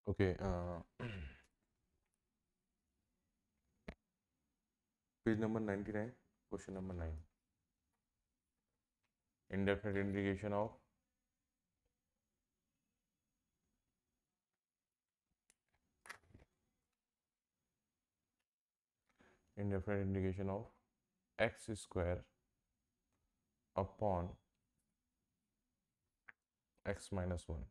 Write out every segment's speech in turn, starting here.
Okay, page number 99, question number 9, indefinite integration of x square upon x minus 1।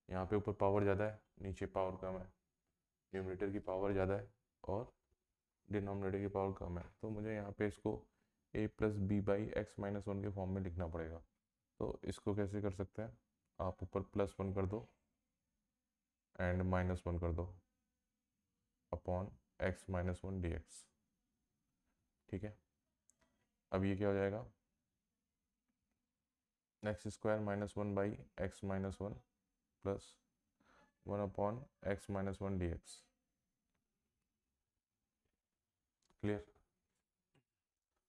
यहाँ पे ऊपर power ज़्यादा है, नीचे पावर कम है, न्यूमरेटर की पावर ज़्यादा है और डिनोमिनेटर की पावर कम है, तो मुझे यहाँ पे इसको a plus b by x minus one के फॉर्म में लिखना पड़ेगा। तो इसको कैसे कर सकते हैं, आप ऊपर प्लस वन कर दो एंड माइनस वन कर दो upon x minus one d x. ठीक है, अब ये क्या हो जाएगा, x square minus one by x minus one plus one upon x minus one d x. Clear.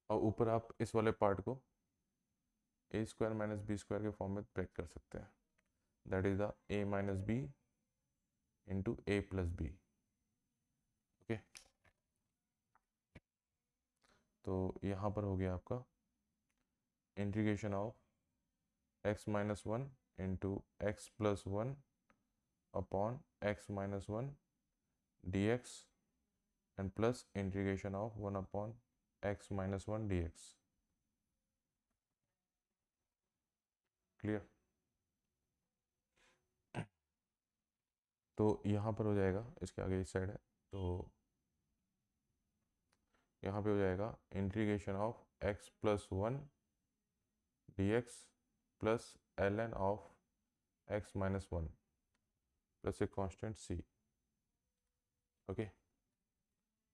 और ऊपर आप इस वाले पार्ट को a square minus b square के फॉर्म में ब्रेक कर सकते हैं, that is the a minus b into a plus b. Okay, तो यहाँ पर हो गया आपका integration of x minus one into x plus one upon x minus one d x and plus integration of one upon x minus one d x. Clear. तो यहाँ पर हो जाएगा, इसके आगे इस साइड है, तो यहाँ पे हो जाएगा integration of x plus one d x plus l n of x minus one plus a constant C. Okay,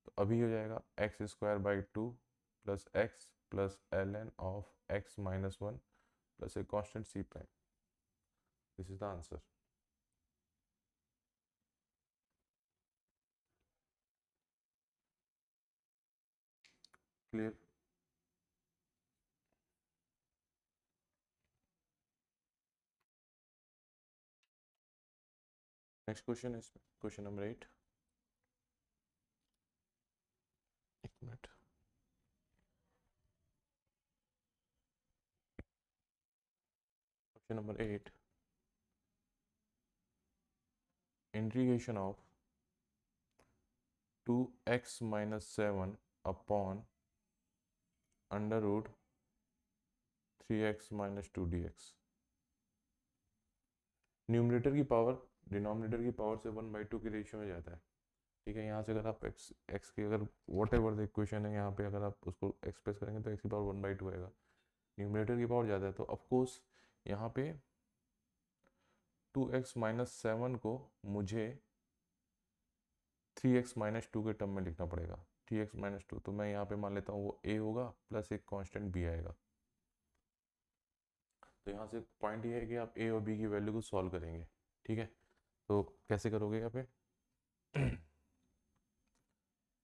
तो अभी हो जाएगा x square by two plus x plus l n of x minus one plus a constant c prime. This is the answer. Clear. Next question है इसमें, question number 8। एक minute, question number 8, integration of 2x minus 7 upon under root 3x minus two d x. Numerator की power denominator की power से 1/2 की ratio में जाता है। ठीक है, यहाँ से अगर आप एक्स की अगर वॉट एवर द इक्वेशन है, यहाँ पे अगर आप उसको एक्सप्रेस करेंगे तो एक्स की पावर 1/2 आएगा। न्यूमरेटर की पावर ज़्यादा है, तो ऑफकोर्स यहाँ पे 2x माइनस 7 को मुझे 3x माइनस टू के टर्म में लिखना पड़ेगा। 3x माइनस टू, तो मैं यहाँ पे मान लेता हूँ वो a होगा प्लस एक कांस्टेंट b आएगा। तो यहाँ से पॉइंट ये है कि आप a और b की वैल्यू को सॉल्व करेंगे। ठीक है, तो कैसे करोगे यहाँ पे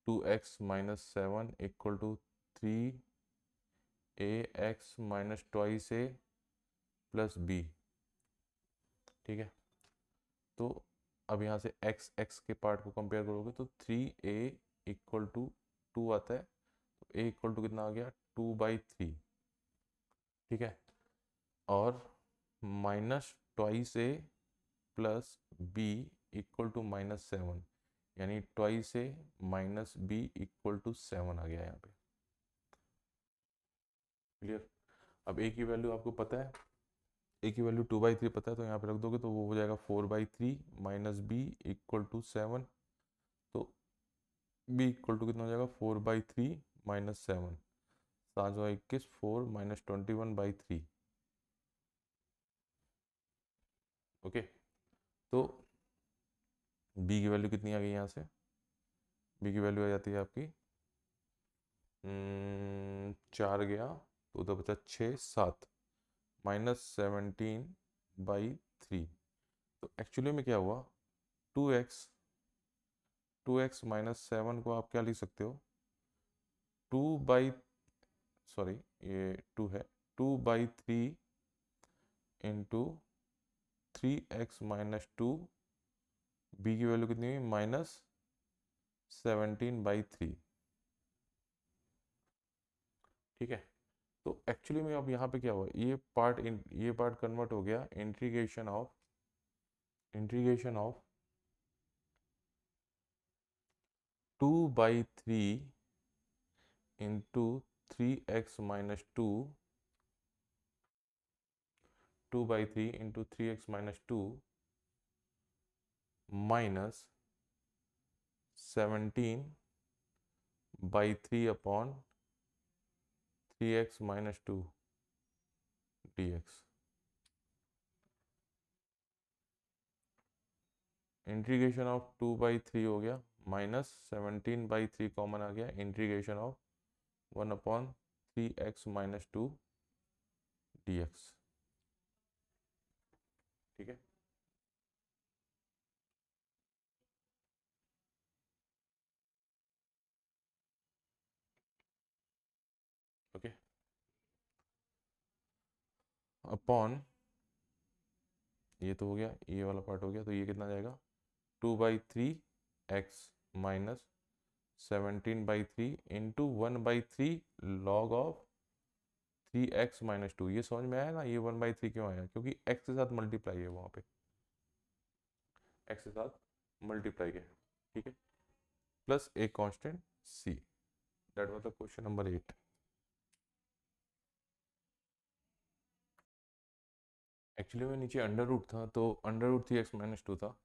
2x minus 7 equal to 3ax minus twice a plus b। ठीक है, तो अब यहाँ से x x के पार्ट को कंपेयर करोगे तो 3a इक्वल टू 2 आता है, तो a इक्वल टू कितना आ गया 2/3। ठीक है, और minus twice a plus b equal to minus 7, यानी twice a minus b equal to 7 आ गया यहाँ पे। क्लियर। अब a की वैल्यू आपको पता है, a की वैल्यू 2/3 पता है, तो यहाँ पे रख दोगे तो वो हो जाएगा 4/3 माइनस b इक्वल टू 7। तो b इक्वल टू कितना हो जाएगा 4/3 माइनस 7, 7 21, 4 माइनस 21/3। ओके, तो b की वैल्यू कितनी आ गई यहाँ से, b की वैल्यू आ जाती है आपकी 4 गया तो उधर बचा 6 7 माइनस 17/3। तो एक्चुअली में क्या हुआ, 2x माइनस 7 को आप क्या लिख सकते हो, 2 बाई, सॉरी ये 2 है, 2/3 इंटू 3x-2, b की वैल्यू कितनी हुई -17/3। ठीक है, तो एक्चुअली में अब यहाँ पे क्या हुआ, ये पार्ट कन्वर्ट हो गया integration of 2/3 into 3x-2, 2/3 into 3x-2 minus 17/3 upon 3x-2 dx। Integration of 2/3 हो गया, -17/3 कॉमन आ गया, इंटीग्रेशन ऑफ 1/3x-2 dx। ठीक है, ओके, अपॉन ये तो हो गया, ये वाला पार्ट हो गया, तो ये कितना जाएगा 2/3x minus 17/3 into 1/3 log of 3x-2। ये समझ में आया ना, ये 1/3 क्यों आया, क्योंकि x के साथ मल्टीप्लाई है, वहाँ पे x के साथ मल्टीप्लाई है। ठीक है, प्लस एक constant c। That was the question number 8। Actually में नीचे अंडर रूट था, तो अंडर रूट 3x-2 था,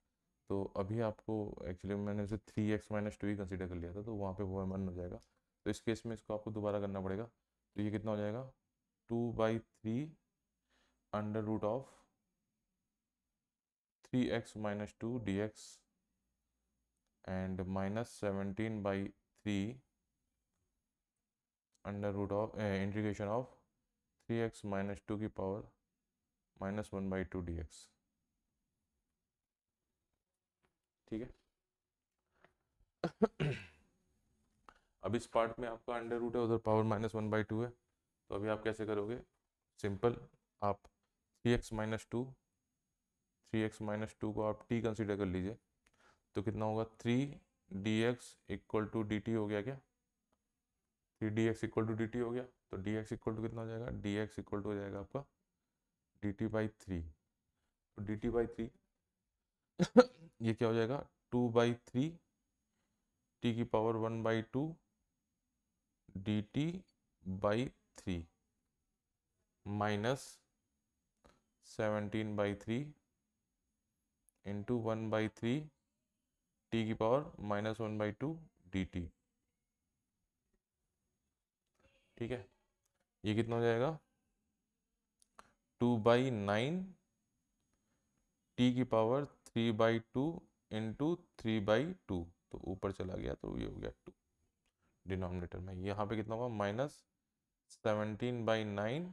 तो अभी आपको एक्चुअली मैंने उसे 3x-2 ही कंसीडर कर लिया था, तो वहाँ पे वो 1 हो जाएगा। तो इस केस में इसको आपको दोबारा करना पड़ेगा, तो ये कितना हो जाएगा 2/3 under root of 3x-2 dx and -17/3 under root of integration of 3x-2 की पावर -1/2 dx। ठीक है, अब इस पार्ट में आपका अंडर रूट है, उधर पावर -1/2 है, तो अभी आप कैसे करोगे, सिंपल, आप 3x-2 को आप t कंसीडर कर लीजिए, तो कितना होगा 3dx इक्वल टू dt हो गया क्या, 3dx इक्वल टू dt हो गया, तो dx इक्वल टू कितना हो जाएगा, dx इक्वल टू हो जाएगा आपका dt/3। तो dt/3 ये क्या हो जाएगा 2/3 t की power 1/2 dt/3 minus 17/3 into 1/3 t की पावर -1/2 dt। ठीक है, ये कितना हो जाएगा 2/9 t की पावर 3/2 इंटू 3/2, तो ऊपर चला गया, तो ये हो गया 2 डिनोमिनेटर में। यहाँ पे कितना होगा -17/9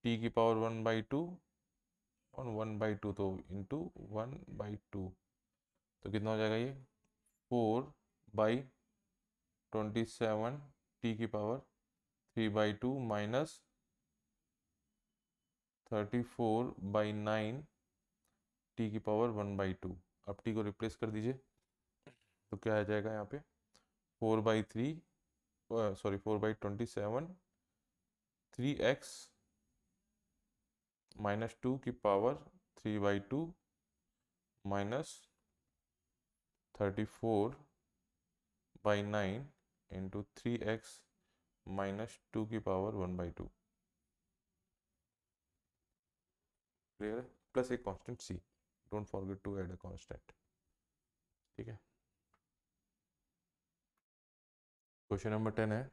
t की पावर 1/2 और 1/2, तो इंटू 1/2, तो कितना हो जाएगा ये 4/27 t की पावर 3/2 माइनस 34/9 t की पावर 1/2। अब t को रिप्लेस कर दीजिए, तो क्या आ जाएगा यहाँ पे 4/27 3x -2 की पावर 3/2 माइनस 34/9 इंटू 3x -2 की पावर 1/2। क्लियर है, प्लस एक constant c, don't forget to add a constant. ठीक है, क्वेश्चन नंबर 10 है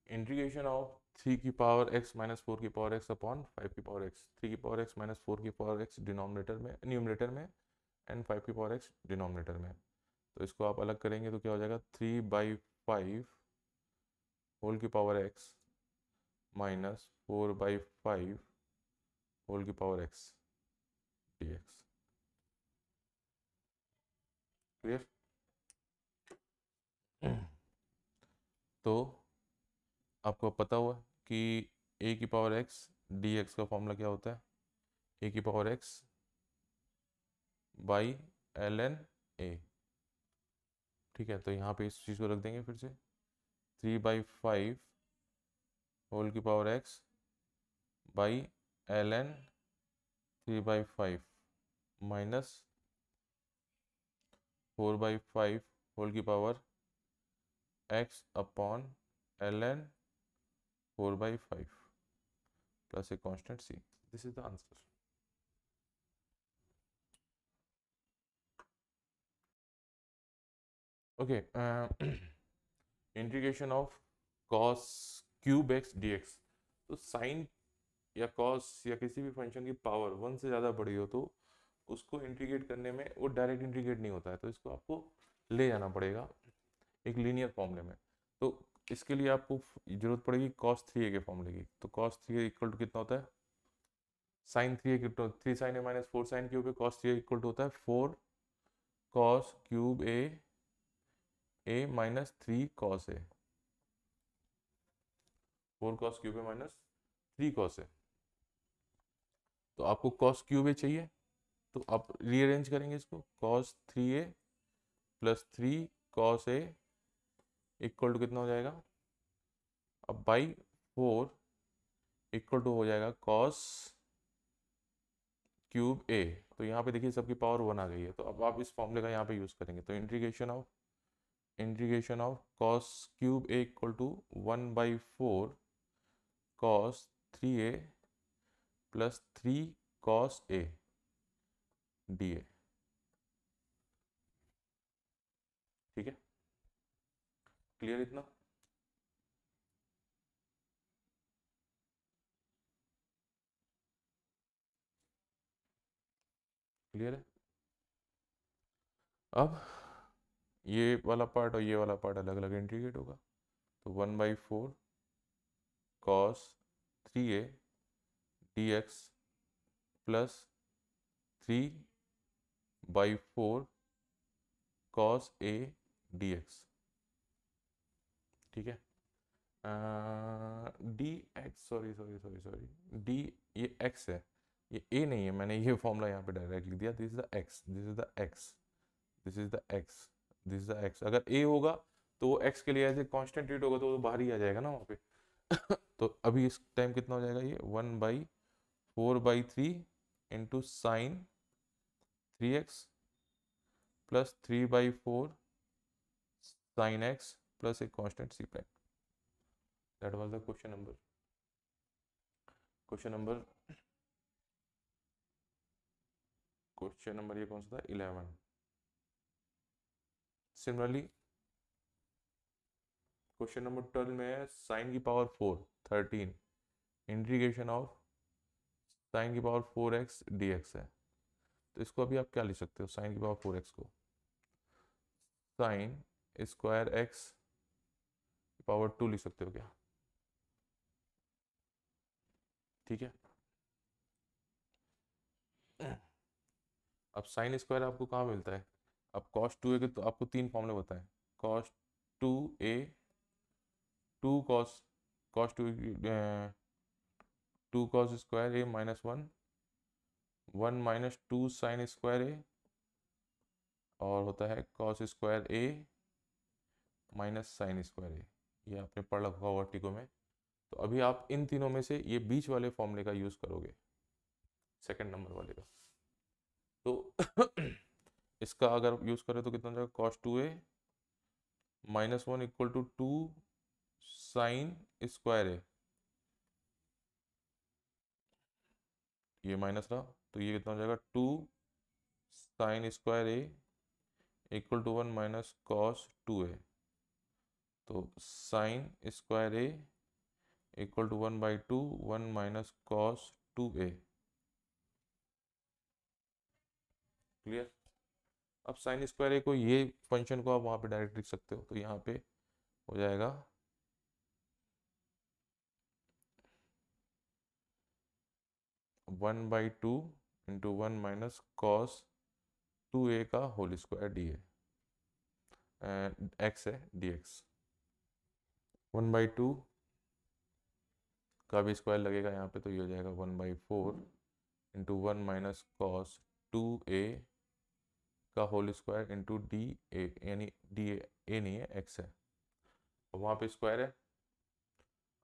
इंटीग्रेशन ऑफ 3 की पावर x माइनस 4 की पावर x अपॉन 5 की पावर x। 3 की पावर x माइनस 4 की पावर x डिनोमिनेटर में, न्यूमरेटर में, एंड 5 की पावर x डिनोमिनेटर में। तो इसको आप अलग करेंगे तो क्या हो जाएगा 3/5 होल की पावर x माइनस 4/5 होल की पावर x dx। क्लियर, तो आपको पता हुआ कि a की पावर x dx का फॉर्मूला क्या होता है, ए की power x by l n a. ठीक है, तो यहाँ पे इस चीज़ को रख देंगे फिर से, 3/5 होल की power x by l n 3/5 minus 4/5 whole की power x upon l n 4/5 plus a constant c. This is the answer. Okay, integration of cos cube x d x. तो साइन या कॉस या किसी भी function की power 1 से ज़्यादा बड़ी हो तो उसको इंटीग्रेट करने में वो डायरेक्ट इंटीग्रेट नहीं होता है, तो इसको आपको ले जाना पड़ेगा एक लीनियर फॉर्मूले में। तो इसके लिए आपको जरूरत पड़ेगी cos 3a के फॉर्मूले की। तो cos 3a इक्वल टू कितना होता है, sin 3a की, 3 sin a minus 4 sin cube a, cos 3a equal to होता है 4 cos cube a minus 3 cos a, 4 cos cube a minus 3 cos a। तो आपको cos क्यूब a चाहिए, तो आप रीअरेंज करेंगे इसको, cos 3a plus 3 cos a equal to कितना हो जाएगा, अब बाई 4 इक्वल टू हो जाएगा cos क्यूब a। तो यहाँ पे देखिए सबकी पावर 1 आ गई है, तो अब आप इस फॉर्मूले का यहाँ पे यूज़ करेंगे। तो integration of cos cube a equal to 1/4 cos 3a plus 3 cos a dA। ठीक है, क्लियर इतना? क्लियर है? अब ये वाला पार्ट और ये वाला पार्ट अलग अलग इंटीग्रेट होगा। तो 1/4 cos 3a dx plus 3/4 cos a dx। ठीक है, d x, sorry sorry sorry sorry, D, ये एक्स है, ये ए नहीं है, मैंने ये फॉर्मूला यहाँ पे डायरेक्ट लिख दिया। This is the x, this is the x, this is the x, this is the x. अगर ए होगा तो वो एक्स के लिए ऐसे कांस्टेंट रेट होगा तो वो बाहर ही आ जाएगा ना वहाँ पे। तो अभी इस टाइम कितना हो जाएगा, ये 1/4/3 into sine 3x plus 3/4 sine x plus एक constant C prime. That was the question number ये कौन सा था, 11। सिमिलरली क्वेश्चन नंबर 12 में साइन की पावर 4 13 इंटीग्रेशन ऑफ साइन की पावर 4x dx है। तो इसको अभी आप क्या लिख सकते हो, साइन की पावर 4x को साइन स्क्वायर x पावर 2 लिख सकते हो क्या? ठीक है, अब साइन स्क्वायर आपको कहाँ मिलता है, अब cos 2a के तो आपको 3 फॉर्मूले बताएं, cos 2a 2 cos 2 cos square a minus 1 minus 2 sine square a, और होता है cos square a minus sign square a। ये आपने पढ़ रखा होगा टिको में। तो अभी आप इन तीनों में से ये बीच वाले फॉर्मूले का यूज़ करोगे, सेकंड नंबर वाले का। तो इसका अगर यूज़ करें तो कितना हो जाएगा, cos 2a minus 1 equal to 2 sine square a, ये माइनस रहा तो ये कितना हो जाएगा 2 sine square a equal to 1 minus cos 2a। तो sine square a equal to 1/2 1 minus cos 2a। Clear? अब साइन स्क्वायर ए को, ये फंक्शन को आप वहाँ पे डायरेक्ट लिख सकते हो, तो यहाँ पे हो जाएगा 1/2 इंटू 1 माइनस कॉस 2a का whole square d a, x है डी एक्स। 1/2 का भी स्क्वायर लगेगा यहाँ पे, तो ये हो जाएगा 1/4 इंटू 1 माइनस कॉस 2a का whole square into d a, यानी डी ए नहीं है, एक्स है, अब वहाँ पे स्क्वायर है,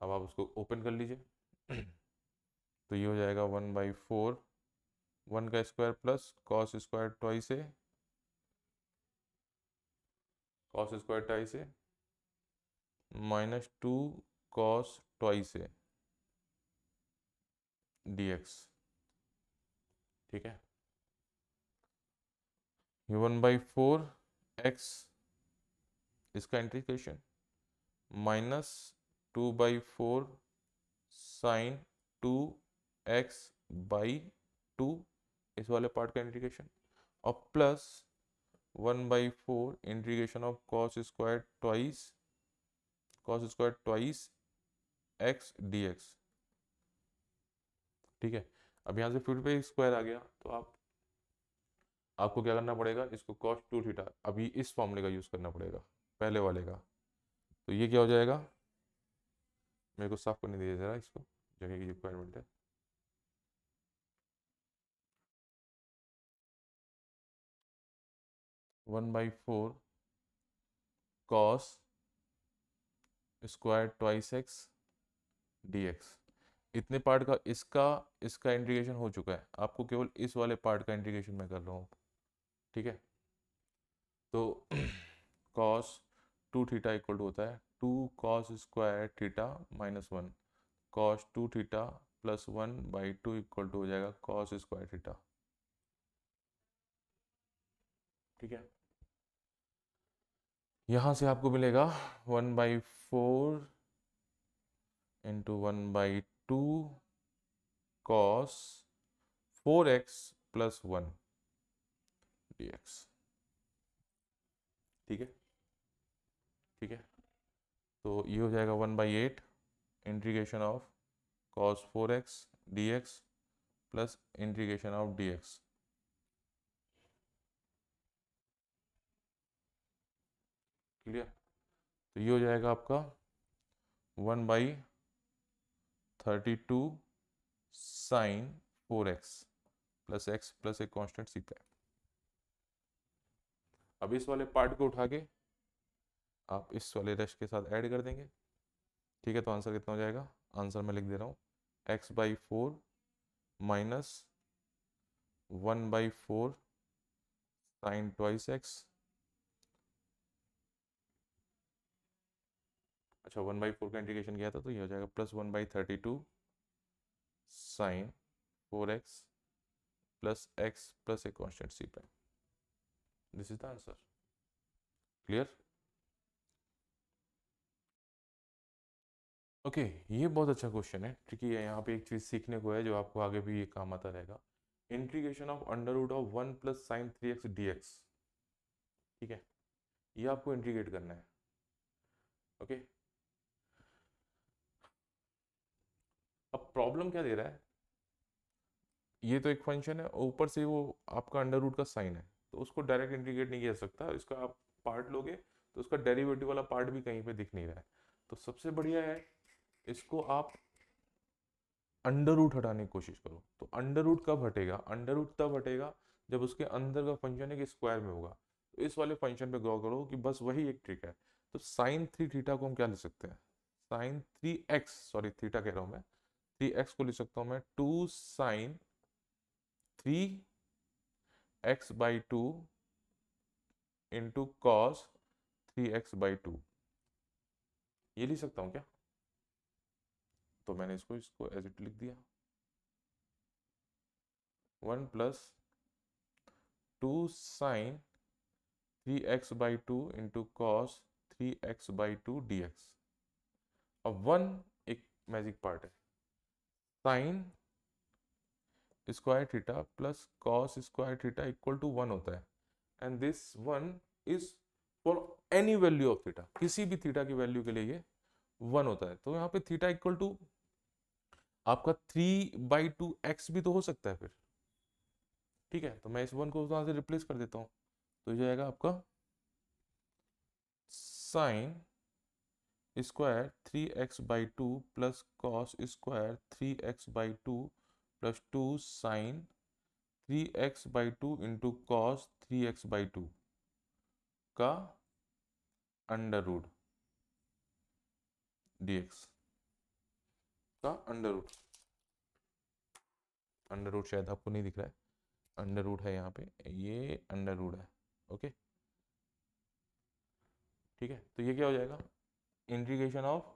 अब आप उसको ओपन कर लीजिए तो ये हो जाएगा 1/4, 1 का square plus cos square twice a, cos square twice a minus 2 cos twice a dx। ठीक है, ये 1/4 एक्स इसका इंटीग्रेशन माइनस 2/4 साइन 2x/2 इस वाले पार्ट का इंटीग्रेशन, और plus 1/4 integration of cos square twice x dx। ठीक है, अब यहाँ से फिर पे स्क्वायर आ गया, तो आपको क्या करना पड़ेगा, इसको cos 2 थीटा अभी इस फॉर्मूले का यूज करना पड़ेगा, पहले वाले का। तो ये क्या हो जाएगा, मेरे को साफ करने दीजिए जरा, इसको जगह की रिक्वायरमेंट है। One by four cos square twice x dx। इतने पार्ट का इसका इंटीग्रेशन हो चुका है, आपको केवल इस वाले पार्ट का इंटीग्रेशन मैं कर रहा हूँ। ठीक है, तो cos 2 थीटा इक्वल टू होता है 2 cos square theta minus 1, cos 2 theta plus 1/2 equal to हो जाएगा cos स्क्वायर थीटा। ठीक है, यहाँ से आपको मिलेगा 1/4 into 1/2 cos 4x plus 1 dx। ठीक है, ठीक है, तो ये हो जाएगा 1/8 integration of cos 4x dx plus integration of dx। Clear, तो ये हो जाएगा आपका 1/32 sine 4x plus x plus एक कॉन्स्टेंट सी प्राइम। अब इस वाले पार्ट को उठा के आप इस वाले रेस्ट के साथ ऐड कर देंगे। ठीक है, तो आंसर कितना हो जाएगा, आंसर मैं लिख दे रहा हूँ x/4 minus 1/4 sign twice x, अच्छा 1/4 का इंटीग्रेशन किया था तो ये हो जाएगा plus 1/32 sine 4x plus x plus एक constant c prime. This is the answer. Clear, okay, ये बहुत अच्छा क्वेश्चन है, ट्रिकी है। यहाँ पे एक चीज़ सीखने को है जो आपको आगे भी ये काम आता रहेगा। Integration of under root of 1 plus sine 3x dx। ठीक है, ये आपको इंटीग्रेट करना है। ओके, अब प्रॉब्लम क्या दे रहा है, ये तो एक फंक्शन है, ऊपर से वो आपका अंडर रूट का साइन है, तो उसको डायरेक्ट इंटीग्रेट नहीं किया सकता। इसका आप पार्ट लोगे तो उसका डेरिवेटिव वाला पार्ट भी कहीं पे दिख नहीं रहा है। तो सबसे बढ़िया है, इसको आप अंडर रूट हटाने की कोशिश करो। तो अंडर रूट कब हटेगा, अंडर रूट तब हटेगा जब उसके अंदर का फंक्शन एक स्क्वायर में होगा। तो इस वाले फंक्शन पे गौर करो कि बस वही एक ट्रिक है। तो साइन 3 थीटा को हम क्या लिख सकते हैं, साइन 3x, सॉरी थीटा कह रहा हूं मैं, 3x को लिख सकता हूं मैं 2 sine 3x/2 into cos 3x/2, ये लिख सकता हूं क्या। तो मैंने इसको एज इट लिख दिया, 1 plus 2 sine 3x/2 into cos 3x/2 dx। अब 1 एक मैजिक पार्ट है, sine square theta plus cos square theta equal to 1 होता है, and this 1 is for any value of theta, किसी भी थीटा की वैल्यू के लिए ये 1 होता है। तो यहाँ पे थीटा इक्वल टू आपका 3/2x भी तो हो सकता है फिर। ठीक है, तो मैं इस 1 को वहां से रिप्लेस कर देता हूँ, तो ये जाएगा आपका sine square 3x/2 plus cos square 3x/2 plus 2 sine 3x/2 into cos 3x/2 का अंडर रूट dx का अंडर रूट शायद आपको नहीं दिख रहा है, अंडर रूट है यहाँ पे, ये अंडर रूट है। ओके ठीक है, तो ये क्या हो जाएगा, integration of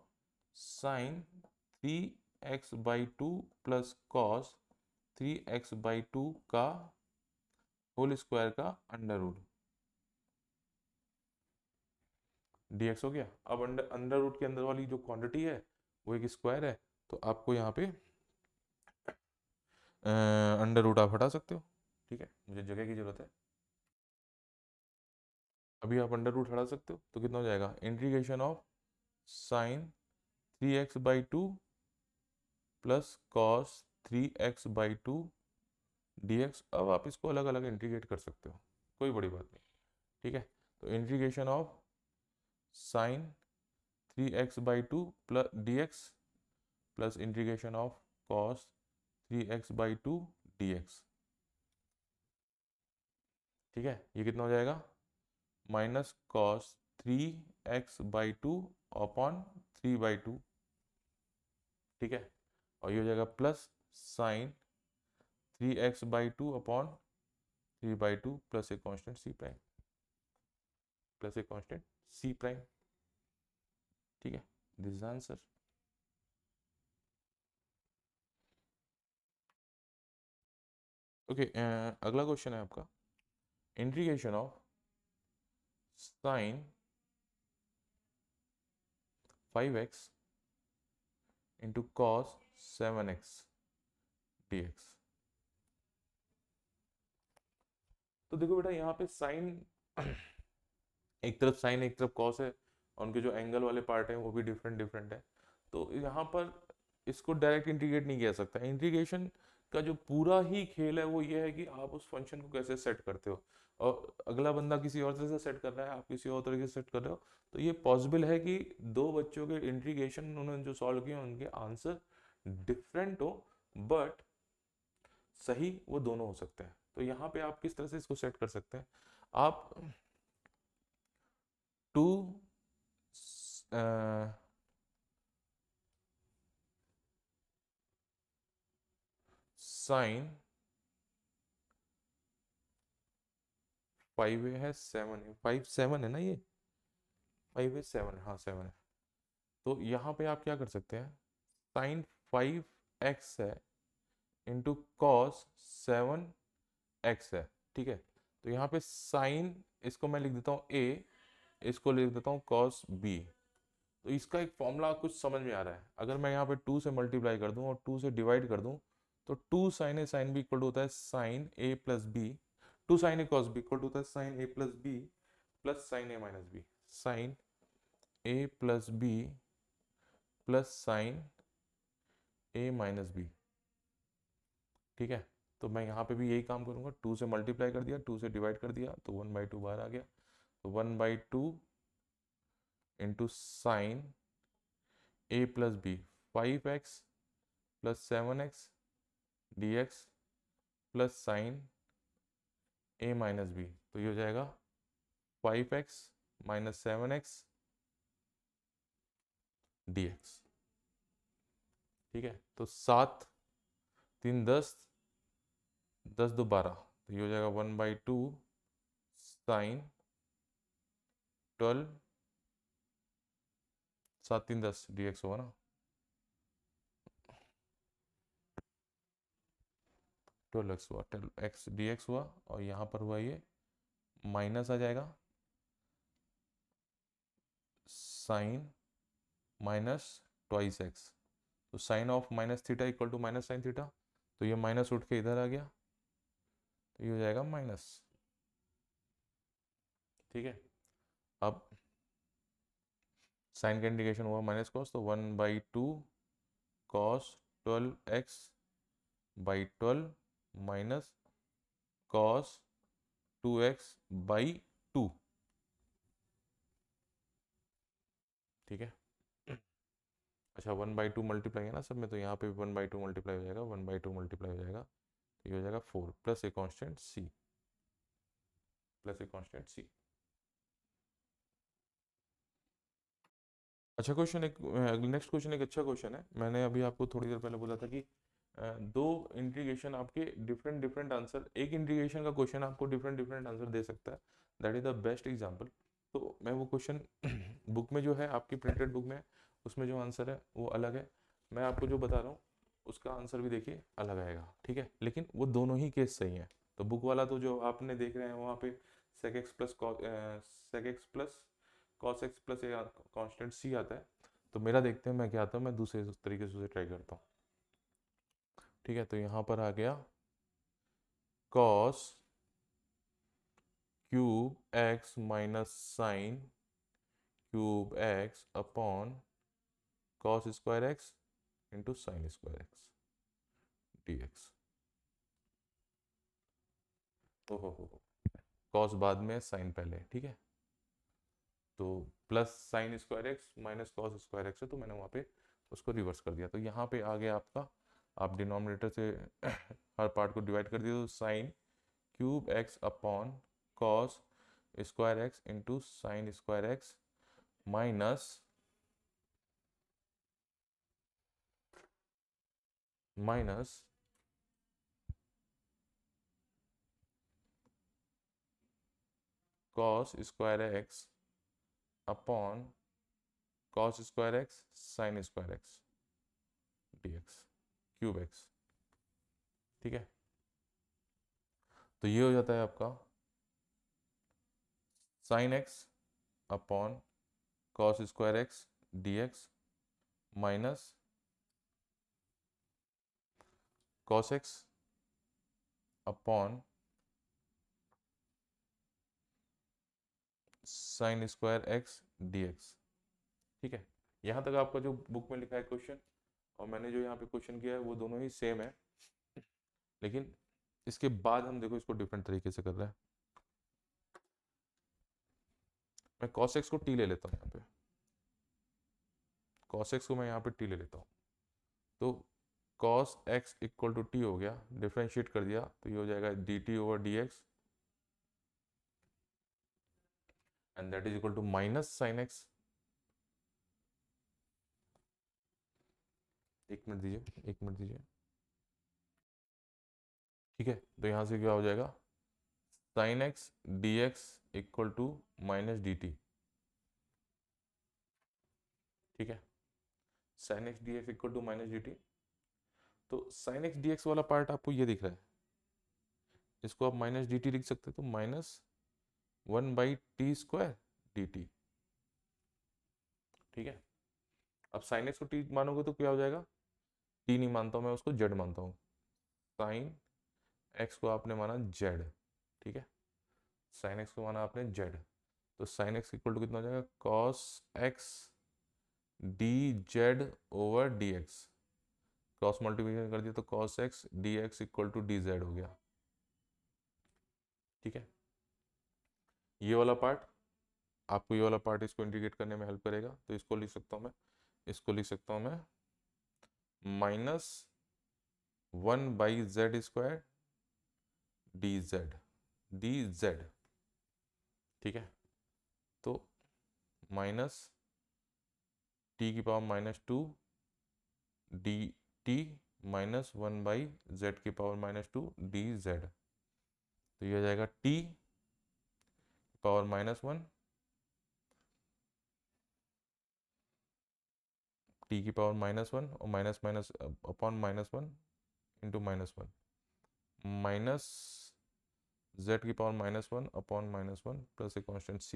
sign 3x/2 plus cos 3x/2 का होल स्क्वायर का अंडर रूट dx हो गया। अब अंडर रूट के अंदर वाली जो क्वांटिटी है वो एक स्क्वायर है, तो आपको यहाँ पे अंडर रूट आप हटा सकते हो। ठीक है, मुझे जगह की जरूरत है, अभी आप अंडर रूट हटा सकते हो, तो कितना हो जाएगा, integration of sign 3x/2 plus cos 3x/2 dx। अब आप इसको अलग अलग इंटीग्रेट कर सकते हो, कोई बड़ी बात नहीं। ठीक है, तो integration of sign 3x/2 plus dx plus integration of cos 3x/2 dx। ठीक है, ये कितना हो जाएगा, माइनस कॉस 3x/2 अपॉन 3/2। ठीक है, और ये हो जाएगा plus sine 3x/2 upon 3/2 plus a constant C prime, plus a constant C prime. ठीक है, दिस इज आंसर। ओके, अगला क्वेश्चन है आपका, integration of sine 5x into cos 7x dx। तो देखो बेटा, यहाँ पे साइन एक तरफ साइन एक तरफ कॉस है, और उनके जो एंगल वाले पार्ट हैं वो भी डिफरेंट डिफरेंट है, तो यहाँ पर इसको डायरेक्ट इंटीग्रेट नहीं किया सकता। इंटीग्रेशन का जो पूरा ही खेल है वो ये है कि आप उस फंक्शन को कैसे सेट करते हो, और अगला बंदा किसी और तरह से सेट कर रहा है, आप किसी और तरीके से सेट कर रहे हो, तो ये पॉसिबल है कि दो बच्चों के इंटीग्रेशन उन्होंने जो सॉल्व किए उनके आंसर डिफरेंट हो, बट सही वो दोनों हो सकते हैं। तो यहाँ पे आप किस तरह से इसको सेट कर सकते हैं, आप टू साइन 5 है 7 है, 5 7 है ना, ये 5 7 है, हाँ 7 है। तो यहाँ पे आप क्या कर सकते हैं, साइन 5x है इंटू कॉस 7x है। ठीक है, तो यहाँ पे साइन, इसको मैं लिख देता हूँ a, इसको लिख देता हूँ कॉस b। तो इसका एक फॉर्मूला कुछ समझ में आ रहा है, अगर मैं यहाँ पे 2 से मल्टीप्लाई कर दूं और 2 से डिवाइड कर दूं, तो 2 साइन ए साइन बी इक्वल होता है sign a plus B, 2 sign A cos B equal होता है sign a plus B plus sine a minus B, sign a plus B plus sine a minus B. ठीक है, तो मैं यहाँ पे भी यही काम करूँगा, 2 से मल्टीप्लाई कर दिया, 2 से डिवाइड कर दिया, तो 1/2 बाहर आ गया, तो 1/2 into sine a plus b 5x plus 7x dx plus sine a minus b, तो ये हो जाएगा 5x माइनस 7x dx। ठीक है, तो 7 3 10, 10 2 12, तो ये हो जाएगा 1/2 साइन 12, 7 3 10 dx होगा ना, 12x हुआ, 12x dx हुआ, और यहाँ पर हुआ ये माइनस आ जाएगा साइन माइनस ट्वाइस एक्स, तो sine of minus theta equal to minus sine theta, तो ये माइनस उठ के इधर आ गया, तो ये हो जाएगा माइनस। ठीक है, अब साइन का इंडिकेशन हुआ माइनस कॉस, तो 1/2 cos 12x/12 minus cos 2x/2। ठीक है, अच्छा 1/2 मल्टीप्लाई है ना सब में, तो यहाँ पे भी 1/2 मल्टीप्लाई हो जाएगा, 1/2 मल्टीप्लाई हो जाएगा, तो ये हो जाएगा 4 plus a constant c, plus a constant c. अच्छा क्वेश्चन एक, नेक्स्ट क्वेश्चन एक अच्छा क्वेश्चन है। मैंने अभी आपको थोड़ी देर पहले बोला था कि दो इंटीग्रेशन आपके डिफरेंट डिफरेंट आंसर, एक इंटीग्रेशन का क्वेश्चन आपको डिफरेंट डिफरेंट आंसर दे सकता है, that is the best example. तो मैं वो क्वेश्चन बुक में जो है आपकी प्रिंटेड बुक में, उसमें जो आंसर है वो अलग है, मैं आपको जो बता रहा हूँ उसका आंसर भी देखिए अलग आएगा, ठीक है, लेकिन वो दोनों ही केस सही है। तो बुक वाला तो जो आपने देख रहे हैं वहाँ पे sec x plus cos x plus constant c आता है, तो मेरा देखते हैं मैं क्या आता हूँ, मैं दूसरे तरीके से उसे ट्राई करता हूँ। ठीक है, तो यहाँ पर आ गया cos cube x minus sine cube x upon cos square x into sine square x dx। हो cos बाद में साइन पहले, ठीक है, तो plus sign square x minus cos square x है, तो मैंने वहाँ पे उसको रिवर्स कर दिया, तो यहाँ पे आ गया आपका, आप डिनोमिनेटर से हर पार्ट को डिवाइड कर दिया, तो sine cube x upon cos square x into sine square x minus cos square x upon cos square x sign square x dx cube x. ठीक है, तो ये हो जाता है आपका sign x upon cos square x dx minus cos x upon sine square x dx। ठीक है, यहाँ तक आपका जो बुक में लिखा है क्वेश्चन और मैंने जो यहाँ पे क्वेश्चन किया है वो दोनों ही सेम है, लेकिन इसके बाद हम देखो इसको डिफरेंट तरीके से कर रहे हैं। मैं cos x को t ले लेता हूँ, यहाँ पे cos x को मैं यहाँ पे t ले लेता हूँ, तो cos x equal to T हो गया, डिफ्रेंशिएट कर दिया तो ये हो जाएगा dt over dx and that is equal to minus sine x। एक मिनट दीजिए, एक मिनट दीजिए। ठीक है, तो यहाँ से क्या हो जाएगा, sine x dx equal to minus dt। ठीक है, sine x dx equal to minus dt, तो साइन x dx वाला पार्ट आपको ये दिख रहा है, इसको आप माइनस dt लिख सकते हैं, तो माइनस 1/t² dt। ठीक है, अब साइन x को t मानोगे तो क्या हो जाएगा, t नहीं मानता हूँ मैं, उसको z मानता हूँ, साइन x को आपने माना z। ठीक है, साइन x को माना आपने z, तो साइन x इक्वल टू कितना हो जाएगा, cos x dz over dx, cross multiplication कर दिया तो cos x dx equal to dz हो गया। ठीक है, ये वाला पार्ट आपको, ये वाला पार्ट इसको इंटीग्रेट करने में हेल्प करेगा, तो इसको लिख सकता हूँ मैं, इसको लिख सकता हूँ मैं माइनस 1/z² dz। ठीक है, तो माइनस t की पावर -2 dt माइनस 1/z की पावर -2 dz, तो ये हो जाएगा t पावर -1 t की पावर -1 और minus minus upon -1 into -1 minus z की power -1 upon -1 plus a constant c,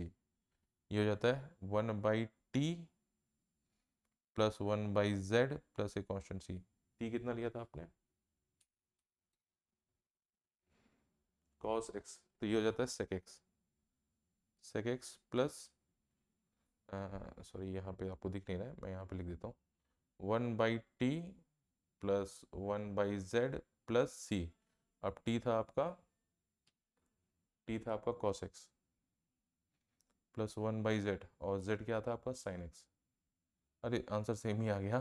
ये हो जाता है 1/t plus 1/z plus a constant c। t कितना लिया था आपने, cos x, तो ये हो जाता है sec x प्लस, सॉरी यहाँ पे आपको दिख नहीं रहा है, मैं यहाँ पे लिख देता हूँ 1/t plus 1/z plus c। अब t था आपका cos x प्लस 1/z और z क्या था आपका sin x। अरे आंसर सेम ही आ गया।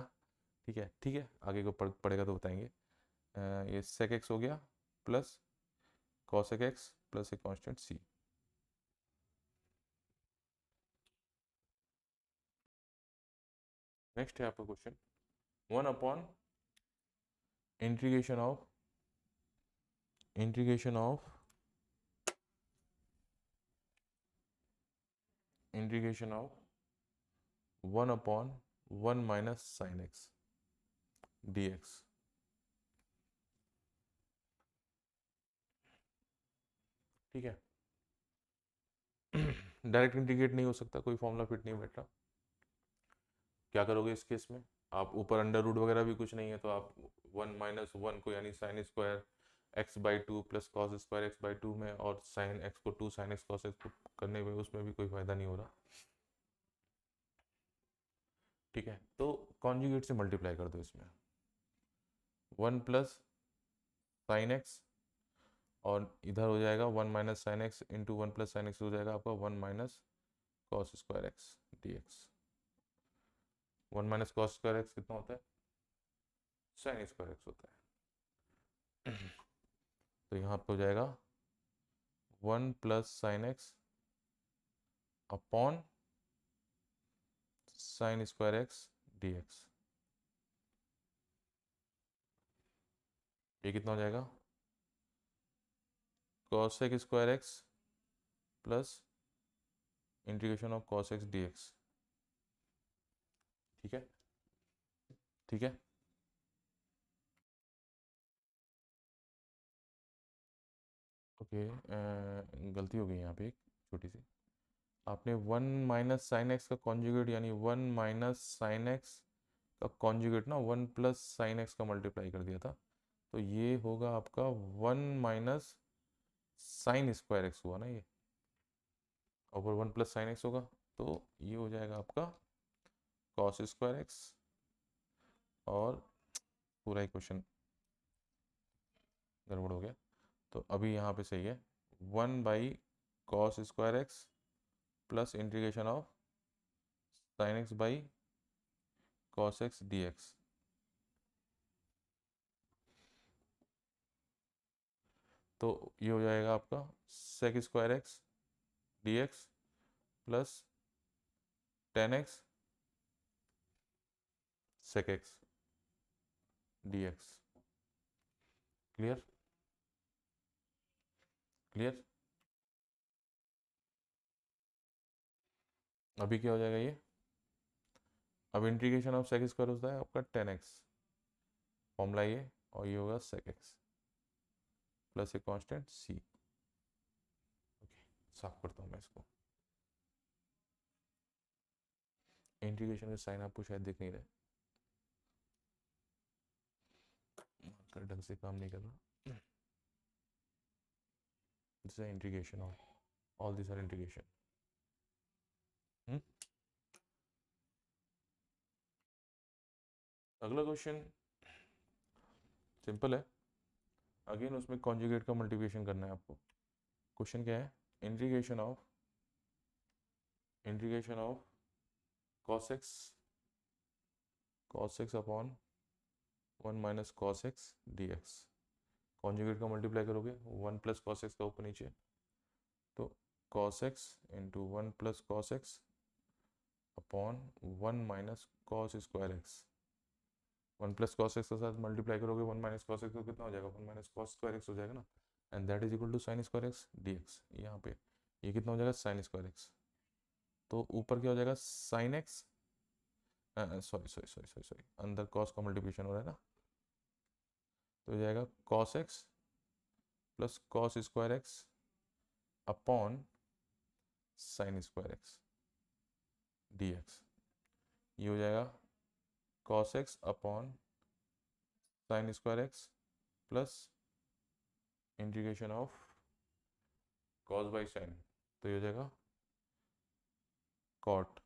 ठीक है ठीक है, आगे को पढ़ेगा तो बताएंगे। ये sec x हो गया प्लस cosec x प्लस एक कांस्टेंट c। नेक्स्ट है आपका question, 1 upon integration of integration of integration of 1 upon 1 minus sine x d x. ठीक है, डायरेक्ट इंटीग्रेट नहीं हो सकता, कोई फॉर्मूला फिट नहीं बैठ रहा। क्या करोगे इस केस में, आप ऊपर अंडर रूट वगैरह भी कुछ नहीं है, तो आप 1 - 1 को यानी sine square x/2 plus cos square x/2 में, और साइन x को 2 साइन x कॉस x को करने में उसमें भी कोई फायदा नहीं हो रहा। ठीक है, तो कॉन्जुगेट से मल्टीप्लाई कर दो इसमें, 1 प्लस साइन एक्स, और इधर हो जाएगा 1 - sin x into 1 plus sine x हो जाएगा आपका 1 minus cos square x d x. 1 minus cos square x कितना होता है, साइन स्क्वायर एक्स होता है। तो यहाँ पे हो जाएगा 1 plus sine x upon sine square x d x. ये कितना हो जाएगा, cosec square x plus integration of cos x d x. ठीक है ठीक है, ओके। गलती हो गई यहाँ पे एक छोटी सी, आपने 1 माइनस साइन एक्स का कॉन्जुगेट यानी 1 माइनस साइन एक्स का कॉन्जुगेट ना 1 प्लस साइन एक्स का मल्टीप्लाई कर दिया था, तो ये होगा आपका 1 माइनस साइन स्क्वायर एक्स हुआ ना ये, और 1 प्लस साइन एक्स होगा, तो ये हो जाएगा आपका कॉस स्क्वायर एक्स, और पूरा ही क्वेश्चन गड़बड़ हो गया। तो अभी यहाँ पे सही है, 1/cos² x plus integration of sign x by cos x d x. तो ये हो जाएगा आपका sec² x D x plus tan x sec x D x. Clear clear. अभी क्या हो जाएगा ये, अब इंटीग्रेशन ऑफ sec² होता है आपका tan x, फॉर्मूला ये, और ये होगा sec x प्लस एक कांस्टेंट c। ओके, साफ करता हूँ मैं इसको। इंटीग्रेशन का साइन आपको शायद दिख नहीं रहा, ढंग से काम नहीं कर रहा। This is integration of, all this are integration. अगला क्वेश्चन सिंपल है, अगेन उसमें कॉन्जुगेट का मल्टीप्लिकेशन करना है आपको। क्वेश्चन क्या है, integration of cos x upon 1 minus cos x d x. Conjugate का मल्टीप्लाई करोगे 1 प्लस कॉस एक्स का ऊपर नीचे, तो cos x into 1 plus cos x upon 1 minus cos square x. 1 plus cos x के साथ मल्टीप्लाई करोगे 1 माइनस कॉस एक्स, तो कितना हो जाएगा, 1 माइनस कॉस स्क्वायर एक्स हो जाएगा ना, and that is equal to sine square x d x. यहाँ पे ये कितना हो जाएगा, साइन स्क्वायर एक्स, तो ऊपर क्या हो जाएगा, sine x, sorry sorry sorry sorry sorry, अंदर कॉस का मल्टीप्लिकेशन हो रहा है ना, तो हो जाएगा cos x plus cos square x upon sine square x d x. ये हो जाएगा cos x upon sine square x plus integration of cos by sine, तो ये हो जाएगा cot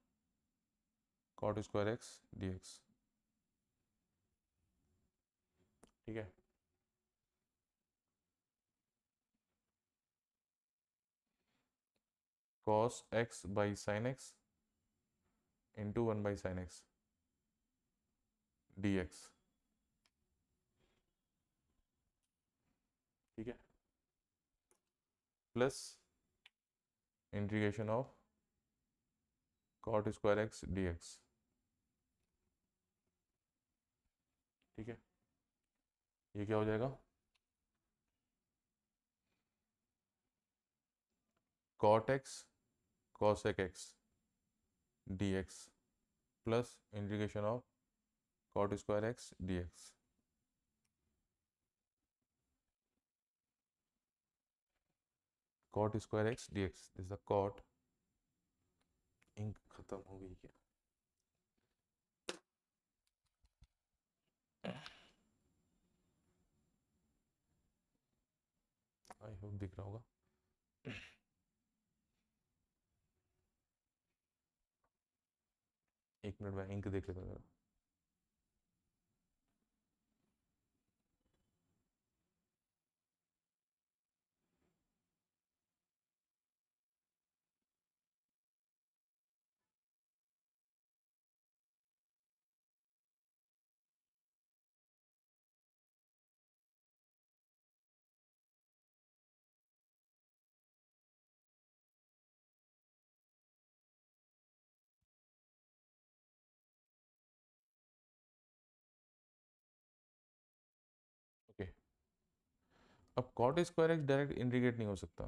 square x d x. ठीक है, cos x by sine x into 1 by sine x, dx, ठीक है, plus integration of cot square x dx, ठीक है, ये क्या हो जाएगा, cot x cosec x dx plus integration of cot square x dx, cot square x dx, this the cot, ink खत्म हो गई क्या, आई होप दिख रहा होगा, एक मिनट में इंक देख लेता हूँ जरा। ओके, अब cot square x direct integrate नहीं हो सकता,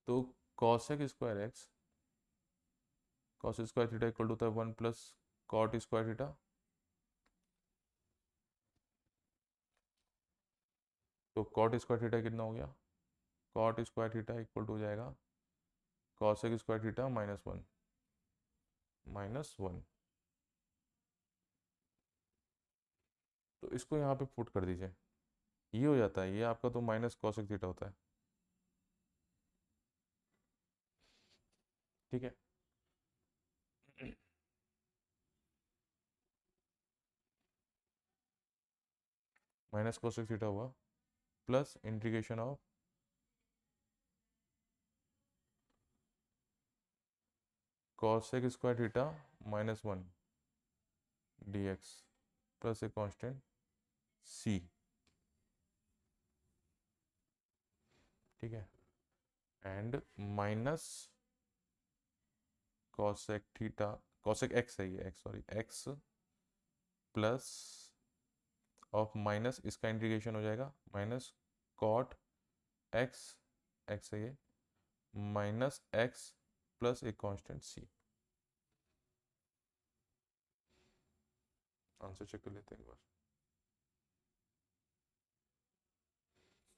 तो cosec square x, cos square theta equal to होता है 1 प्लस cot स्क्वायर थीटा, तो cot स्क्वायर थीटा कितना हो गया, cot square theta equal to हो जाएगा cosec square theta minus one, तो इसको यहाँ पे पुट कर दीजिए, ये हो जाता है, ये आपका तो माइनस cosec थीटा होता है, ठीक है, माइनस cosec थीटा हुआ plus integration of cosec square theta -1 dx plus a constant c, ठीक है, and minus cosec theta, cosec x है ये, x sorry x plus of minus इसका इंटीग्रेशन हो जाएगा माइनस cot x, x है ये, माइनस x प्लस एक कांस्टेंट c, आंसर चेक कर लेते हैं एक बार,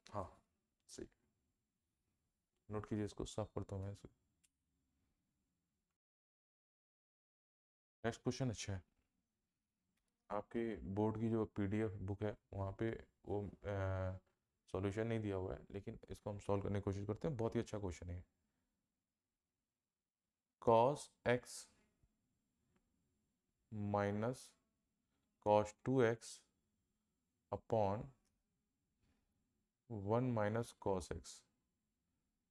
हाँ सही, नोट कीजिए इसको, साफ करता हूँ मैं इसे, नेक्स्ट क्वेश्चन अच्छा है, आपके बोर्ड की जो पीडीएफ बुक है वहाँ पे वो सॉल्यूशन नहीं दिया हुआ है, लेकिन इसको हम सॉल्व करने की कोशिश करते हैं, बहुत ही अच्छा क्वेश्चन है, cos x minus cos 2x upon 1 minus cos x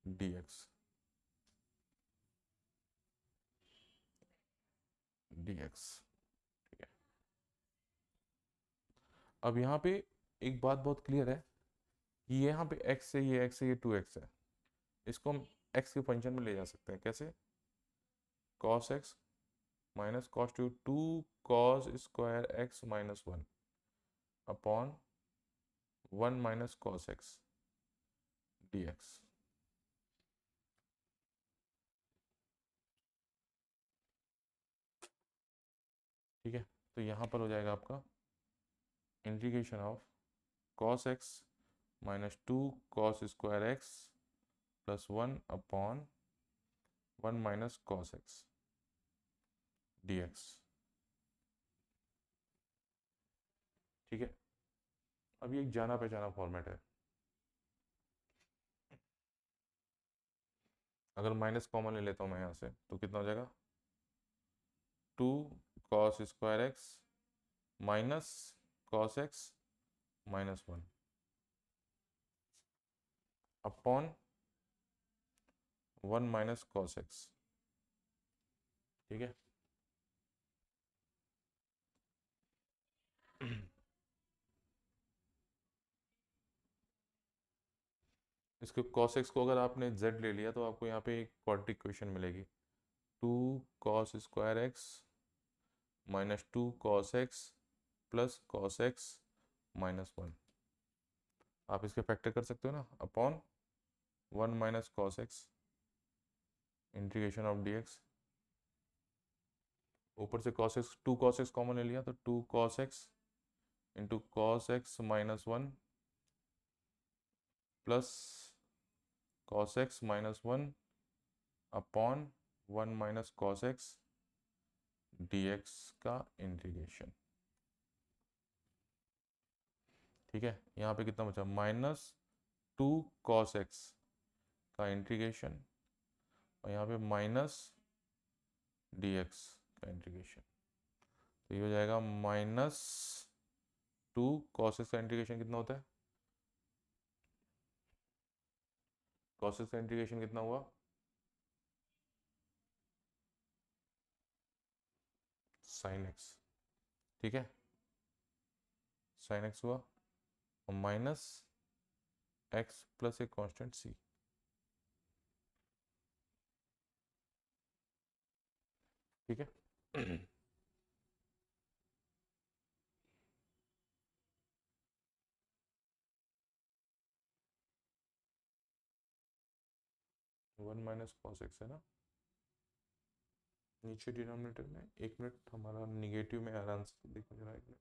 dx, dx, ठीक है, अब यहाँ पे एक बात बहुत क्लियर है, ये यहाँ पे x है, ये x है, ये 2x है, इसको हम x के फंक्शन में ले जा सकते हैं, कैसे, cos x minus cos 2 cos square x -1 upon 1 minus cos x dx, ठीक है, तो यहाँ पर हो जाएगा आपका integration of cos x -2 cos square x plus 1 upon 1 minus cos x dx, ठीक है, अब ये एक जाना पहचाना फॉर्मेट है, अगर माइनस कॉमन ले लेता हूँ मैं यहाँ से तो कितना हो जाएगा, 2 cos square x minus cos x -1 upon 1 minus cos x, ठीक है। इसके cos x को अगर आपने z ले लिया तो आपको यहाँ पे एक क्वाड्रेटिक इक्वेशन मिलेगी, 2 cos² x minus 2 cos x plus cos x -1। आप इसके फैक्टर कर सकते हो ना, upon 1 minus cos x integration of dx। ऊपर से cos x 2 cos x common ले लिया तो 2 cos x into cos x -1 plus cos x -1 upon 1 minus cos x dx का इंटीग्रेशन। ठीक है, यहाँ पे कितना बचा, -2 cos x का इंटीग्रेशन और यहाँ पे -dx का इंटीग्रेशन। तो ये हो जाएगा -2 cos x का इंटीग्रेशन कितना होता है, cos x का इंटीग्रेशन कितना हुआ, sin x। ठीक है, sin x हुआ और माइनस x प्लस एक कांस्टेंट c। ठीक है। 1 माइनस cos x है ना नीचे डिनोमिनेटर में। एक मिनट, हमारा निगेटिव में आंसर देखो जरा, एक minute.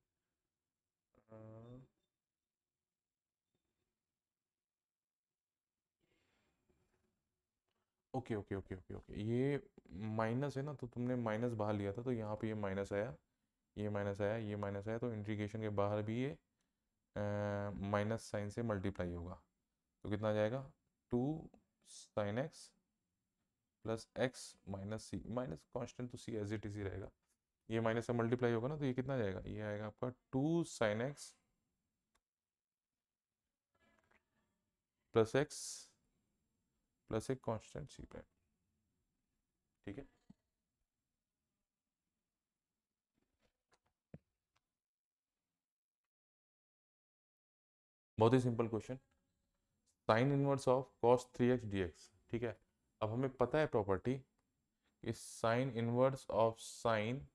Okay okay okay okay okay, ये माइनस है ना, तो तुमने माइनस बाहर लिया था तो यहाँ पे ये माइनस आया, ये माइनस आया, ये माइनस आया, तो इंटीग्रेशन के बाहर भी ये माइनस साइन से मल्टीप्लाई होगा। तो कितना आ जाएगा, 2 sin x plus x minus c, minus constant तो सी एज इट इज ही रहेगा। ये माइनस से मल्टीप्लाई होगा ना, तो ये कितना जाएगा, ये आएगा आपका 2 sin x plus x plus एक कॉन्स्टेंट सी प्राइम। ठीक है, बहुत ही simple question, sine inverse of cos 3x dx। ठीक है, अब हमें पता है प्रॉपर्टी, इस sine inverse of sine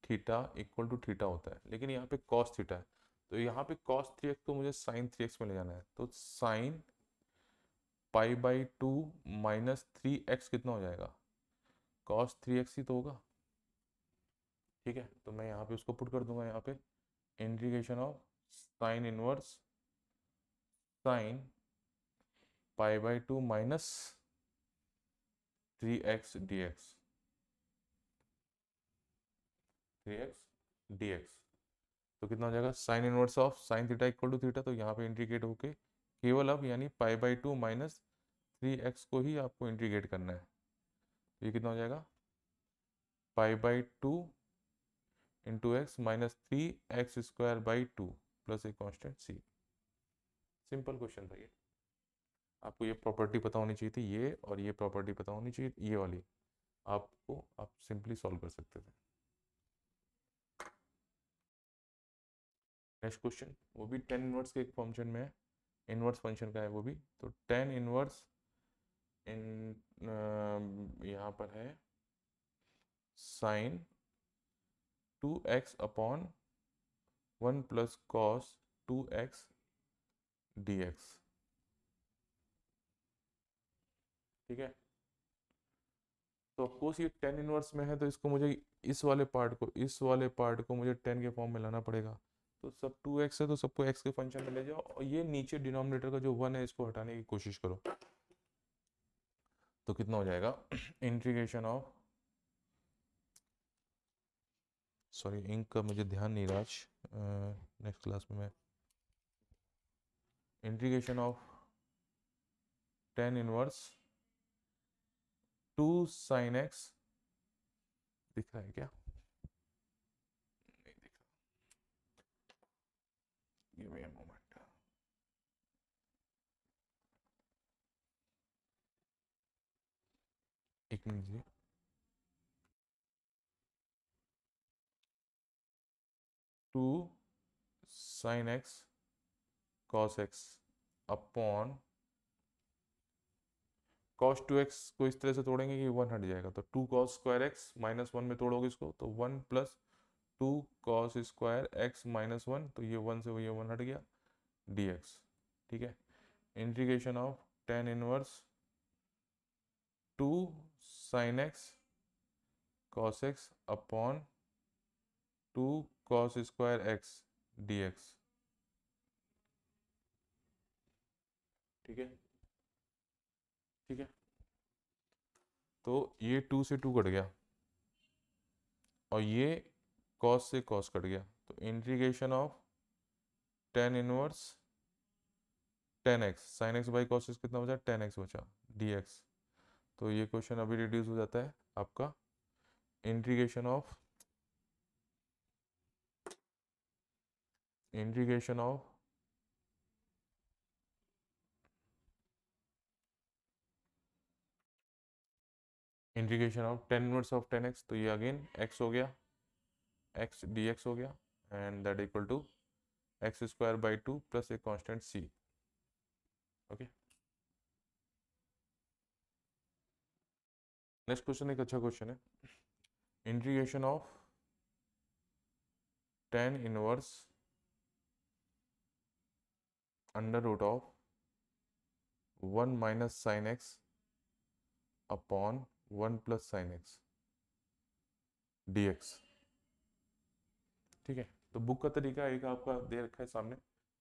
theta equal to theta होता है, लेकिन यहाँ पे cos थीटा है, तो यहाँ पे cos 3x को मुझे sin 3x में ले जाना है, तो साइन π/2 माइनस 3x कितना हो जाएगा, cos 3x ही तो होगा। ठीक है, तो मैं यहाँ पे उसको पुट कर दूंगा, यहाँ पे integration of sine inverse sine π/2 minus 3x dx, 3x dx। तो कितना हो जाएगा, sine inverse of sine theta equal to theta, तो यहाँ पे इंटीग्रेट होके केवल अब यानी π/2 माइनस 3x को ही आपको इंटीग्रेट करना है। तो ये कितना हो जाएगा, π/2 into x minus 3x²/2 plus एक कॉन्स्टेंट c। सिंपल क्वेश्चन था ये, आपको ये प्रॉपर्टी पता होनी चाहिए थी, ये और ये प्रॉपर्टी पता होनी चाहिए, ये वाली आपको, आप सिंपली सॉल्व कर सकते थे। नेक्स्ट क्वेश्चन, वो भी टेन इनवर्स के एक फंक्शन में है, इनवर्स फंक्शन का है वो भी, तो टेन इनवर्स इन यहाँ पर है sine 2x upon 1 plus cos 2x dx। ठीक है, तो ऑफकोर्स ये टेन इनवर्स में है, तो इसको मुझे इस वाले पार्ट को मुझे टेन के फॉर्म में लाना पड़ेगा। तो सब 2x है तो सबको x के फंक्शन में ले जाओ, और ये नीचे डिनोमिनेटर का जो 1 है इसको हटाने की कोशिश करो। तो कितना हो जाएगा, इंटीग्रेशन ऑफ, सॉरी इंक का मुझे ध्यान नहीं रहा आज, नेक्स्ट क्लास में मैं, integration of tan inverse 2 sin x, दिख रहा है क्या, नहीं दिख रहा, गिव मी अ मोमेंट। एक मिनट जी, two sine x cos x upon cos two x को इस तरह से तोड़ेंगे कि वन हट जाएगा, तो two cos square x minus one में तोड़ोगे इसको तो one plus two cos square x minus one, तो ये वन से ये वन हट गया डी एक्स। ठीक है, integration of tan inverse two sine x cos x upon two cos square x d x. ठीक है, ठीक है, तो ये टू से टू कट गया और ये कॉस से कॉस कट गया, तो integration of tan inverse tan x sign x by cos x कितना बचा, टेन एक्स बचा डी एक्स। तो ये क्वेश्चन अभी रिड्यूस हो जाता है आपका integration of integration of tan inverse of ten x, तो ये अगेन एक्स हो गया, एक्स डी एक्स हो गया and that equal to x square by two plus a constant C. Okay, next question एक अच्छा क्वेश्चन है, integration of tan inverse under root of one minus sine x upon one plus sine x d x. ठीक है, तो book का तरीका एक आपका दे रखा है सामने,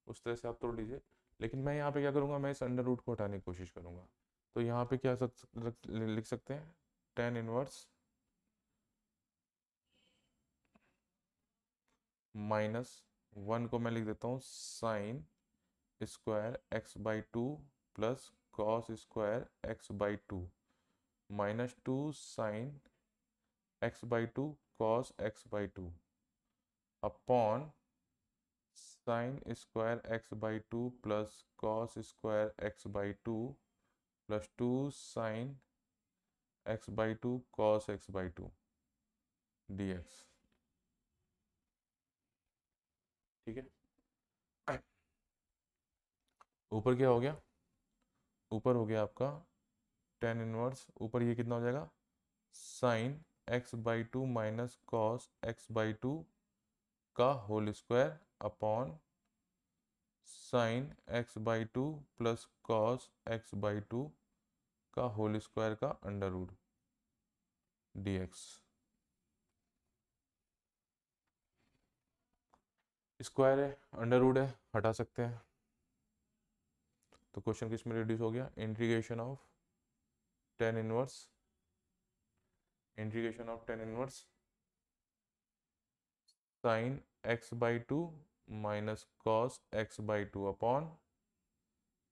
उस तरह से आप तोड़ लीजिए, लेकिन मैं यहाँ पे क्या करूँगा, मैं इस अंडर रूट को हटाने की कोशिश करूँगा। तो यहाँ पे क्या लिख सकते हैं, टेन इनवर्स माइनस वन को मैं लिख देता हूँ sign square x by two plus cos square x by two minus two sine x by to cos x by two upon sine square x by two plus cos square x by two plus two sine x by to cos x by two d x. ठीक है, ऊपर क्या हो गया, ऊपर हो गया आपका टेन इनवर्स, ऊपर ये कितना हो जाएगा sine x by two minus cos x by two का whole square upon sine x by two plus cos x by two का होल स्क्वायर का under root d x. Square है अंडर रूट है हटा सकते हैं, तो क्वेश्चन किस में रिड्यूस हो गया, integration of tan inverse sine x by two minus cos x by two upon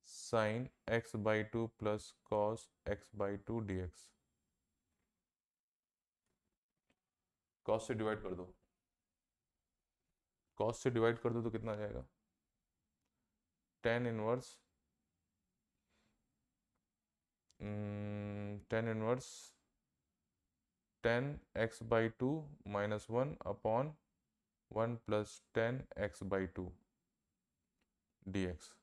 sine x by two plus cos x by two d x. Cos से डिवाइड कर दो, कॉस से डिवाइड कर दो तो कितना आ जाएगा, tan inverse tan x by two minus one upon one plus ten x by two d x.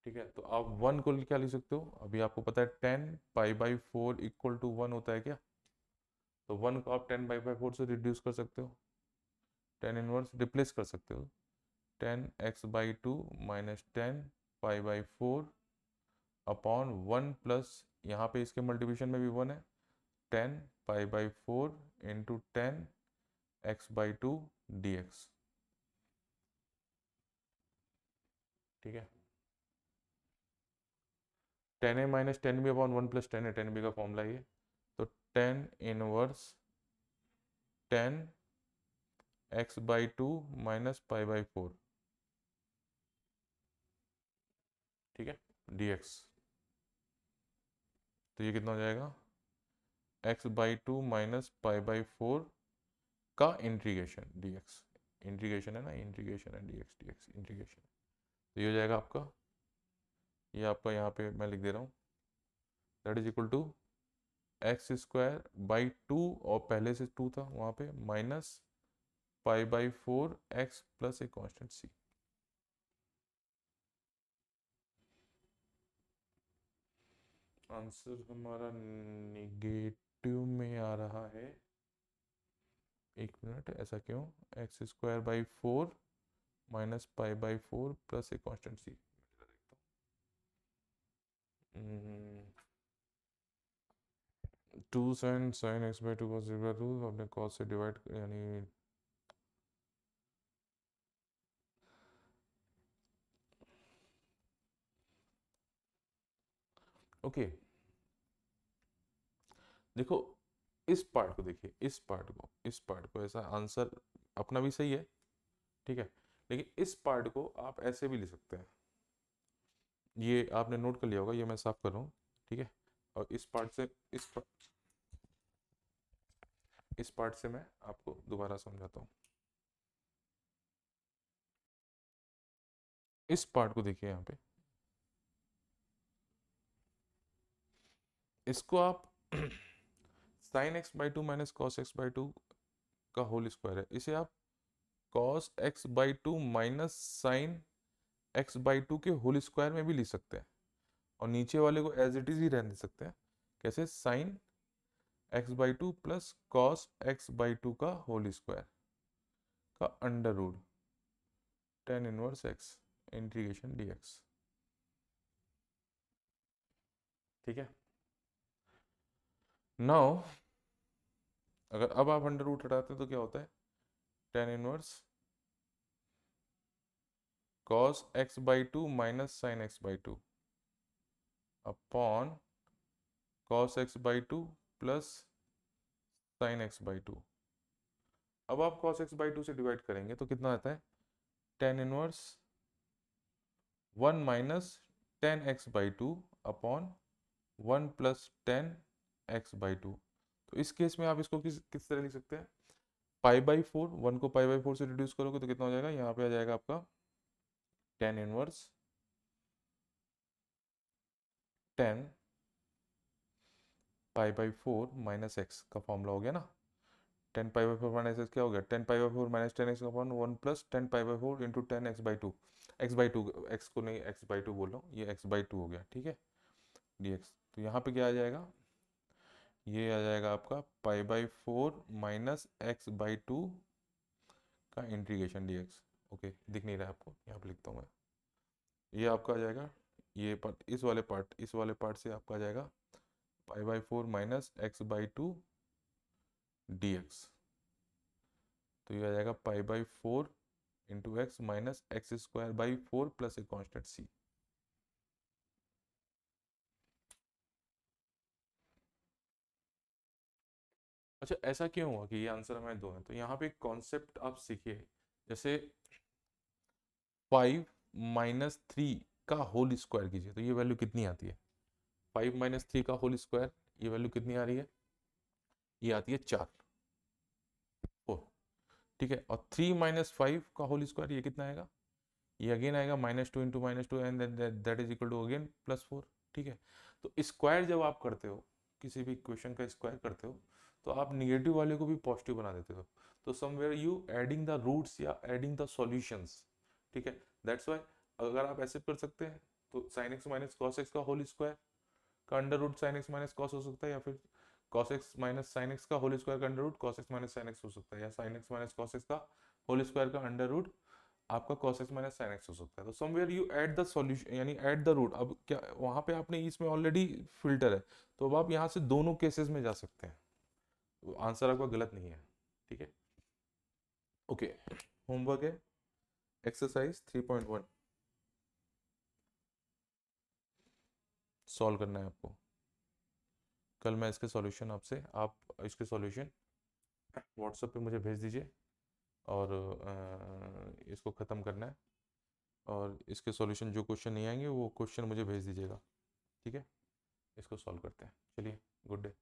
ठीक है, तो आप वन को क्या लिख सकते हो, अभी आपको पता है tan pi by four equal to one होता है क्या, तो वन को आप टेन बाई फोर से रिड्यूस कर सकते हो, टेन इनवर्स रिप्लेस कर सकते हो, tan x by two minus tan pi by four upon one plus यहाँ पे इसके मल्टीप्लिकेशन में भी वन है, tan pi by four into tan x by two d x. ठीक है, tan A minus tan B upon one plus ten है, ten B का फॉर्मूला ये, तो tan inverse tan x by two minus pi by four. ठीक है, d x, तो ये कितना हो जाएगा, x by two minus pi by four का इंटीग्रेशन डी एक्स, इंटीग्रेशन है ना, इंटीग्रेशन है डी एक्स इंटीग्रेशन, तो ये हो जाएगा आपका, ये आपका यहाँ पे मैं लिख दे रहा हूँ, that is equal to x square by two और पहले से टू था वहाँ पे minus π/4 x plus a constant c। Answer हमारा निगेटिव में आ रहा है। एक मिनट, ऐसा क्यों? x²/4 minus π/4 plus a constant c। 2 sin x/2 cos x/2 हमने cos से डिवाइड यानी ओके देखो इस पार्ट को देखिए, इस पार्ट को ऐसा आंसर अपना भी सही है, ठीक है, लेकिन इस पार्ट को आप ऐसे भी ले सकते हैं। ये आपने नोट कर लिया होगा, ये मैं साफ कर रहा हूँ, ठीक है। और इस पार्ट से इस पार्ट से मैं आपको दोबारा समझाता हूँ। इस पार्ट को देखिए, यहाँ पे इसको आप sin x/2 minus cos x/2 का होल स्क्वायर है, इसे आप cos x/2 minus sin x/2 के होल स्क्वायर में भी लिख सकते हैं, और नीचे वाले को एज इट इज ही रहने सकते हैं। कैसे? sin x/2 plus cos x/2 का होल स्क्वायर का under root tan inverse x integration dx, ठीक है। नाउ अगर अब आप अंडर रूट हटाते हैं तो क्या होता है? tan inverse cos x/2 minus sin x/2 upon cos x/2 plus sin x/2। अब आप cos x/2 से डिवाइड करेंगे तो कितना आता है? tan inverse 1 minus tan x/2 upon 1 plus tan x/2। तो इस केस में आप इसको किस तरह लिख सकते हैं? π/4, 1 को π/4 से रिड्यूस करोगे तो कितना हो जाएगा? यहाँ पे आ जाएगा आपका tan इनवर्स 10 π/4 माइनस एक्स का फॉर्मूला हो गया ना। 10 π/4 माइनस एक्स क्या हो गया? 10 π/4 minus 10x upon 1 plus 10 π/4 into 10 x/2। x/2 x को नहीं x/2 बोल रहा हूँ, ये x/2 हो गया, ठीक है, dx। तो यहाँ पे क्या आ जाएगा? ये आ जाएगा आपका π/4 माइनस x/2 का इंटीग्रेशन dx। ओके, दिख नहीं रहा है आपको, यहाँ पे लिखता हूँ मैं। ये आपका आ जाएगा, ये पार्ट, इस वाले पार्ट से आपका आ जाएगा π/4 माइनस x/2 dx। तो ये आ जाएगा π/4 into x minus x²/4 plus a constant c। अच्छा, ऐसा क्यों हुआ कि ये आंसर हमें दो है? तो यहाँ पे एक कॉन्सेप्ट आप सीखिए, जैसे 5 माइनस 3 का होल स्क्वायर कीजिए तो ये वैल्यू कितनी आती है? 5 माइनस 3 का होल स्क्वायर, ये वैल्यू कितनी आ रही है? ये आती है 4, ठीक है। और 3 माइनस 5 का होल स्क्वायर ये कितना आएगा? ये अगेन आएगा -2 into -2 and that is equal to again +4, ठीक है। तो स्क्वायर जब आप करते हो, किसी भी इक्वेशन का स्क्वायर करते हो, तो आप निगेटिव वाले को भी पॉजिटिव बना देते हो। तो somewhere you adding the roots या एडिंग द सॉल्यूशंस, ठीक है। दैट्स वाई अगर आप ऐसे कर सकते हैं तो sin x minus cos x का होल स्क्वायर का under root sin x minus cos हो सकता है, या फिर cos x minus sin x का होल स्क्वायर का under root cos x minus sin x हो सकता है, या sin x minus cos x का होल स्क्वायर का अंडर रूट आपका cos x minus sin x हो सकता है। तो somewhere you add the solution यानी ऐड द रूट। अब क्या वहां पे आपने इसमें ऑलरेडी फिल्टर है, तो अब आप यहाँ से दोनों केसेस में जा सकते हैं, तो आंसर आपका गलत नहीं है, ठीक है। ओके, होमवर्क है एक्सरसाइज 3.1 सॉल्व करना है आपको। कल मैं इसके सॉल्यूशन आपसे, आप इसके सॉल्यूशन व्हाट्सएप पे मुझे भेज दीजिए, और इसको ख़त्म करना है, और इसके सॉल्यूशन जो क्वेश्चन नहीं आएंगे वो क्वेश्चन मुझे भेज दीजिएगा, ठीक है। इसको सॉल्व करते हैं, चलिए, गुड डे।